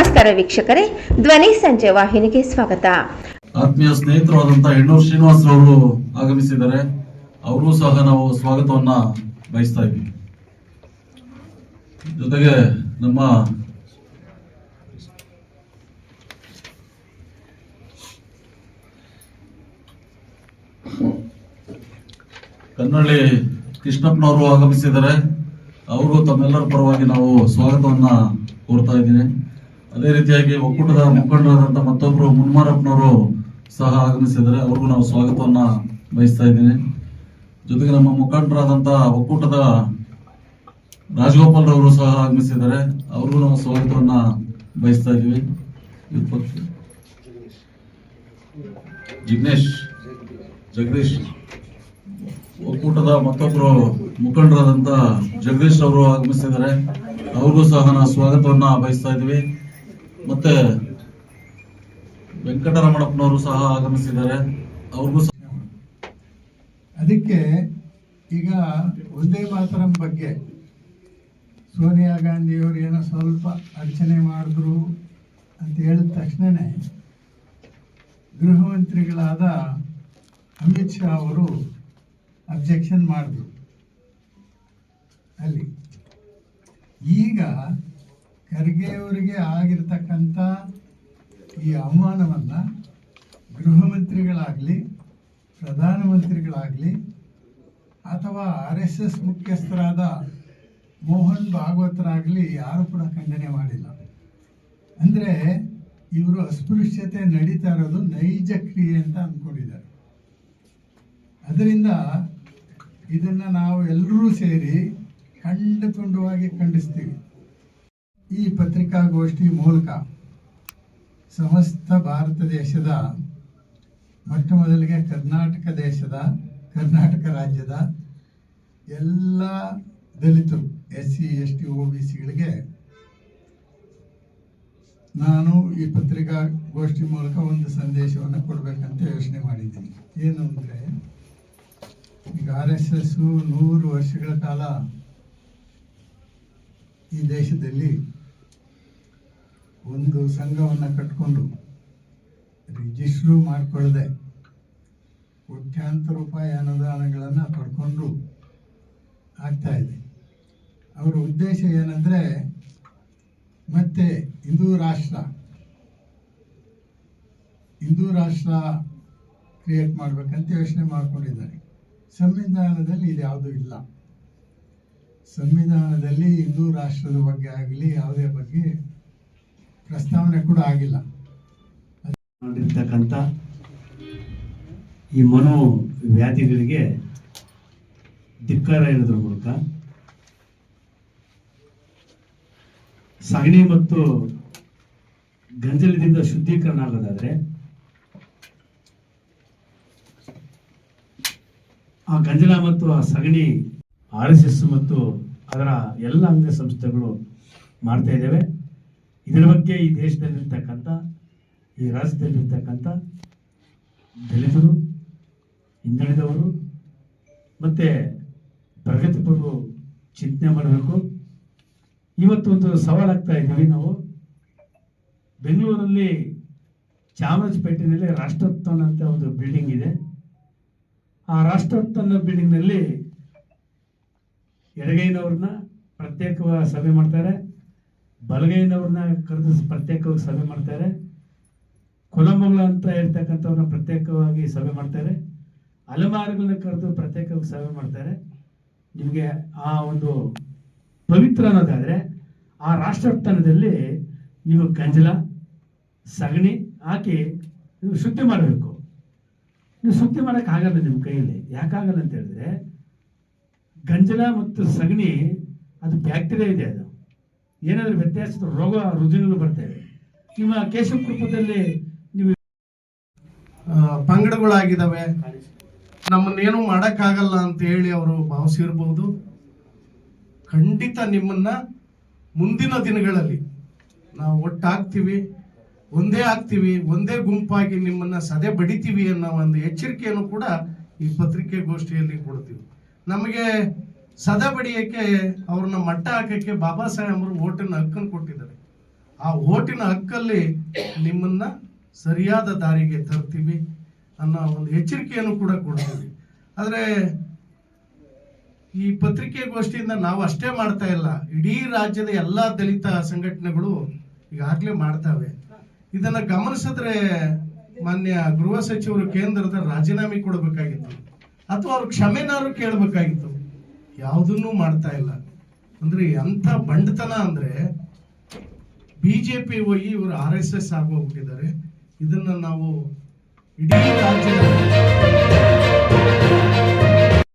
ನಮಸ್ಕಾರ ವೀಕ್ಷಕರೇ, ಧ್ವನಿ ಸಂಜೆ ವಾಹಿನಿಗೆ ಸ್ವಾಗತ. ಆತ್ಮೀಯ ಸ್ನೇಹಿತರಾದಂತಹ ಹೆಣ್ಣೂರು ಶ್ರೀನಿವಾಸರವರು ಆಗಮಿಸಿದ್ದಾರೆ. ಅವರು ಸಹ ನಾವು ಸ್ವಾಗತವನ್ನ ಬಯಸ್ತಾ ಇದ್ದೀವಿ. ಜೊತೆಗೆ ನಮ್ಮ ಕನ್ನಳ್ಳಿ ಕೃಷ್ಣಪ್ಪನವರು ಆಗಮಿಸಿದ್ದಾರೆ. ಅವರು ತಮ್ಮೆಲ್ಲರ ಪರವಾಗಿ ನಾವು ಸ್ವಾಗತವನ್ನ ಕೋರ್ತಾ ಇದ್ದೀನಿ. ಅದೇ ರೀತಿಯಾಗಿ ಒಕ್ಕೂಟದ ಮುಖಂಡರಾದಂತಹ ಮತ್ತೊಬ್ಬರು ಮುನ್ಮಾರಪ್ಪನವರು ಸಹ ಆಗಮಿಸಿದ್ದಾರೆ. ಅವ್ರಿಗೂ ನಾವು ಸ್ವಾಗತವನ್ನ ಬಯಸ್ತಾ ಇದ್ದೀನಿ. ಜೊತೆಗೆ ನಮ್ಮ ಮುಖಂಡರಾದಂತಹ ಒಕ್ಕೂಟದ ರಾಜಗೋಪಾಲ್ ರವರು ಸಹ ಆಗಮಿಸಿದ್ದಾರೆ. ಅವ್ರಿಗೂ ನಾವು ಸ್ವಾಗತವನ್ನ ಬಯಸ್ತಾ ಇದ್ದೀವಿ. ಜಗದೀಶ್ ಒಕ್ಕೂಟದ ಮತ್ತೊಬ್ಬರು ಮುಖಂಡರಾದಂತ ಜಗದೀಶ್ ಅವರು ಆಗಮಿಸಿದ್ದಾರೆ. ಅವ್ರಿಗೂ ಸಹ ನಾವು ಸ್ವಾಗತವನ್ನ ಬಯಸ್ತಾ ಇದ್ದೀವಿ. ಮತ್ತೆ ವೆಂಕಟರಮಣಪ್ಪನವರು ಸಹ ಆಗಮಿಸಿದ್ದಾರೆ. ಅವ್ರಿಗೂ ಸಹ ಅದಕ್ಕೆ ಈಗ ಒಂದೇ ಮಾತರಂ ಬಗ್ಗೆ ಸೋನಿಯಾ ಗಾಂಧಿಯವರು ಏನೋ ಸ್ವಲ್ಪ ಅಡಚಣೆ ಮಾಡಿದ್ರು ಅಂತ ಹೇಳಿದ ತಕ್ಷಣನೇ ಗೃಹ ಮಂತ್ರಿಗಳಾದ ಅಮಿತ್ ಶಾ ಅವರು ಅಬ್ಜೆಕ್ಷನ್ ಮಾಡಿದ್ರು. ಅಲ್ಲಿ ಈಗ ಖರ್ಗೆ ಅವರಿಗೆ ಆಗಿರ್ತಕ್ಕಂಥ ಈ ಅವಮಾನವನ್ನು ಗೃಹ ಮಂತ್ರಿಗಳಾಗಲಿ ಪ್ರಧಾನಮಂತ್ರಿಗಳಾಗಲಿ ಅಥವಾ RSS ಮುಖ್ಯಸ್ಥರಾದ ಮೋಹನ್ ಭಾಗವತರಾಗಲಿ ಯಾರು ಕೂಡ ಖಂಡನೆ ಮಾಡಿಲ್ಲ. ಅಂದರೆ ಇವರು ಅಸ್ಪೃಶ್ಯತೆ ನಡೀತಾ ಇರೋದು ನೈಜ ಕ್ರಿಯೆ ಅಂತ ಅಂದ್ಕೊಂಡಿದ್ದಾರೆ. ಅದರಿಂದ ಇದನ್ನು ನಾವು ಎಲ್ಲರೂ ಸೇರಿ ಖಂಡತುಂಡವಾಗಿ ಖಂಡಿಸ್ತೀವಿ. ಈ ಪತ್ರಿಕಾಗೋಷ್ಠಿ ಮೂಲಕ ಸಮಸ್ತ ಭಾರತ ದೇಶದ ಮೊಟ್ಟ ಮೊದಲಿಗೆ ಕರ್ನಾಟಕ ರಾಜ್ಯದ ಎಲ್ಲ ದಲಿತರು SC ST OBCಗಳಿಗೆ ನಾನು ಈ ಪತ್ರಿಕಾಗೋಷ್ಠಿ ಮೂಲಕ ಒಂದು ಸಂದೇಶವನ್ನು ಕೊಡಬೇಕಂತ ಯೋಚನೆ ಮಾಡಿದ್ದೀನಿ. ಏನು ಅಂದರೆ, ಈಗ RSS 100 ವರ್ಷಗಳ ಕಾಲ ಈ ದೇಶದಲ್ಲಿ ಒಂದು ಸಂಘವನ್ನು ಕಟ್ಕೊಂಡು ರಿಜಿಸ್ಟ್ರು ಮಾಡಿಕೊಳ್ಳದೆ ಕೋಟ್ಯಾಂತರ ರೂಪಾಯಿ ಅನುದಾನಗಳನ್ನು ಪಡ್ಕೊಂಡು ಆಗ್ತಾ ಇದೆ. ಅವರ ಉದ್ದೇಶ ಏನಂದರೆ, ಮತ್ತೆ ಹಿಂದೂ ರಾಷ್ಟ್ರ ಕ್ರಿಯೇಟ್ ಮಾಡಬೇಕಂತ ಯೋಚನೆ ಮಾಡ್ಕೊಂಡಿದ್ದಾರೆ. ಸಂವಿಧಾನದಲ್ಲಿ ಇದು ಯಾವುದೂ ಇಲ್ಲ. ಸಂವಿಧಾನದಲ್ಲಿ ಹಿಂದೂ ರಾಷ್ಟ್ರದ ಬಗ್ಗೆ ಆಗಲಿ ಯಾವುದೇ ಬಗ್ಗೆ ಪ್ರಸ್ತಾವನೆ ಕೂಡ ಆಗಿಲ್ಲ. ಮಾಡಿರ್ತಕ್ಕಂಥ ಈ ಮನೋವ್ಯಾಧಿಗಳಿಗೆ ಧಿಕ್ಕಾರ ಇರೋದ್ರ ಮೂಲಕ ಸಗಣಿ ಮತ್ತು ಗಂಜಲದಿಂದ ಶುದ್ಧೀಕರಣ ಆಗೋದಾದ್ರೆ ಆ ಗಂಜಲ ಮತ್ತು ಆ ಸಗಣಿ RSS ಮತ್ತು ಅದರ ಎಲ್ಲ ಅಂಗಸಂಸ್ಥೆಗಳು ಮಾಡ್ತಾ ಇದ್ದೇವೆ. ಇದರ ಬಗ್ಗೆ ಈ ದೇಶದಲ್ಲಿರ್ತಕ್ಕಂಥ ಈ ರಾಜ್ಯದಲ್ಲಿರ್ತಕ್ಕಂಥ ದಲಿತರು, ಹಿಂದುಳಿದವರು ಮತ್ತೆ ಪ್ರಗತಿಪರರು ಚಿಂತನೆ ಮಾಡಬೇಕು. ಇವತ್ತು ಒಂದು ಸವಾಲಾಗ್ತಾ ಇದ್ದೀವಿ ನಾವು. ಬೆಂಗಳೂರಲ್ಲಿ ಚಾಮರಾಜಪೇಟೆಯಲ್ಲಿ ರಾಷ್ಟ್ರೋತ್ಥಾನ ಅಂತ ಒಂದು ಬಿಲ್ಡಿಂಗ್ ಇದೆ. ಆ ರಾಷ್ಟ್ರೋತ್ಥಾನ ಬಿಲ್ಡಿಂಗ್ನಲ್ಲಿ ಎಡಗೈನವ್ರನ್ನ ಪ್ರತ್ಯೇಕವಾಗಿ ಸಭೆ ಮಾಡ್ತಾರೆ, ಬಲಗೈನವ್ರನ್ನ ಕರೆದು ಪ್ರತ್ಯೇಕವಾಗಿ ಸಭೆ ಮಾಡ್ತಾರೆ, ಕುಲಮಗಳ ಅಂತ ಹೇಳ್ತಕ್ಕಂಥವ್ರನ್ನ ಪ್ರತ್ಯೇಕವಾಗಿ ಸಭೆ ಮಾಡ್ತಾರೆ, ಅಲೆಮಾರಿಗಳನ್ನ ಕರೆದು ಪ್ರತ್ಯೇಕವಾಗಿ ಸಭೆ ಮಾಡ್ತಾರೆ. ನಿಮಗೆ ಆ ಒಂದು ಪವಿತ್ರ ಅನ್ನೋದಾದ್ರೆ ಆ ರಾಷ್ಟ್ರೋತ್ಥಾನದಲ್ಲಿ ನೀವು ಗಂಜಲ ಸಗಣಿ ಹಾಕಿ ನೀವು ಶುದ್ಧಿ ಮಾಡಬೇಕು. ನೀವು ಶುದ್ಧಿ ಮಾಡೋಕೆ ಆಗಲ್ಲ ನಿಮ್ಮ ಕೈಯಲ್ಲಿ. ಯಾಕಾಗಲ್ಲ ಅಂತ ಹೇಳಿದ್ರೆ, ಗಂಜಲ ಮತ್ತು ಸಗಣಿ ಅದು ಬ್ಯಾಕ್ಟೀರಿಯಾ ಇದೆ. ಅದು ಏನಾದರೂ ವ್ಯತ್ಯಾಸದ ರೋಗ ರುಜಿನಗಳು ಬರ್ತವೆ. ನಿಮ್ಮ ಕೇಶವಕೃಪದಲ್ಲಿ ನೀವು ಪಂಗಡಗಳಾಗಿದ್ದಾವೆ, ನಮ್ಮನ್ನೇನು ಮಾಡೋಕ್ಕಾಗಲ್ಲ ಅಂತ ಹೇಳಿ ಅವರು ಭಾವಿಸಿರ್ಬೋದು. ಖಂಡಿತ ನಿಮ್ಮನ್ನ ಮುಂದಿನ ದಿನಗಳಲ್ಲಿ ನಾವು ಒಟ್ಟಾಗ್ತೀವಿ, ಒಂದೇ ಆಗ್ತೀವಿ, ಒಂದೇ ಗುಂಪಾಗಿ ನಿಮ್ಮನ್ನ ಸದೆ ಬಡಿತೀವಿ ಅನ್ನೋ ಒಂದು ಎಚ್ಚರಿಕೆಯನ್ನು ಕೂಡ ಈ ಪತ್ರಿಕೆಗೋಷ್ಠಿಯಲ್ಲಿ ಕೊಡ್ತೀವಿ. ನಮಗೆ ಸದೆ ಬಡಿಯಕ್ಕೆ ಅವ್ರನ್ನ ಮಟ್ಟ ಹಾಕಕ್ಕೆ ಬಾಬಾ ಸಾಹೇಬರು ಓಟನ್ನು ಹಕ್ಕನ್ನು ಕೊಟ್ಟಿದ್ದಾರೆ. ಆ ಓಟಿನ ಹಕ್ಕಲ್ಲಿ ನಿಮ್ಮನ್ನ ಸರಿಯಾದ ದಾರಿಗೆ ತರ್ತೀವಿ ಅನ್ನೋ ಒಂದು ಎಚ್ಚರಿಕೆಯನ್ನು ಕೂಡ ಕೊಡ್ತೀವಿ. ಆದರೆ ಈ ಪತ್ರಿಕೆಗೋಷ್ಠಿಯಿಂದ ನಾವು ಅಷ್ಟೇ ಮಾಡ್ತಾ ಇಲ್ಲ, ಇಡೀ ರಾಜ್ಯದ ಎಲ್ಲಾ ದಲಿತ ಸಂಘಟನೆಗಳು ಈಗಾಗಲೇ ಮಾಡ್ತಾವೆ. ಇದನ್ನ ಗಮನಿಸಿದ್ರೆ ಮಾನ್ಯ ಗೃಹ ಸಚಿವರು ಕೇಂದ್ರದ ರಾಜೀನಾಮೆ ಕೊಡಬೇಕಾಗಿತ್ತು ಅಥವಾ ಅವ್ರ ಕ್ಷಮೆನಾರು ಕೇಳಬೇಕಾಗಿತ್ತು. ಯಾವುದನ್ನೂ ಮಾಡ್ತಾ ಇಲ್ಲ. ಅಂದ್ರೆ ಎಂಥ ಬಂಡತನ ಅಂದ್ರೆ ಬಿಜೆಪಿ ಹೋಗಿ ಇವರು RSS ಆಗೋಗ್ಬಿಟ್ಟಿದ್ದಾರೆ. ಇದನ್ನ ನಾವು ಇಡೀ ರಾಜ್ಯದ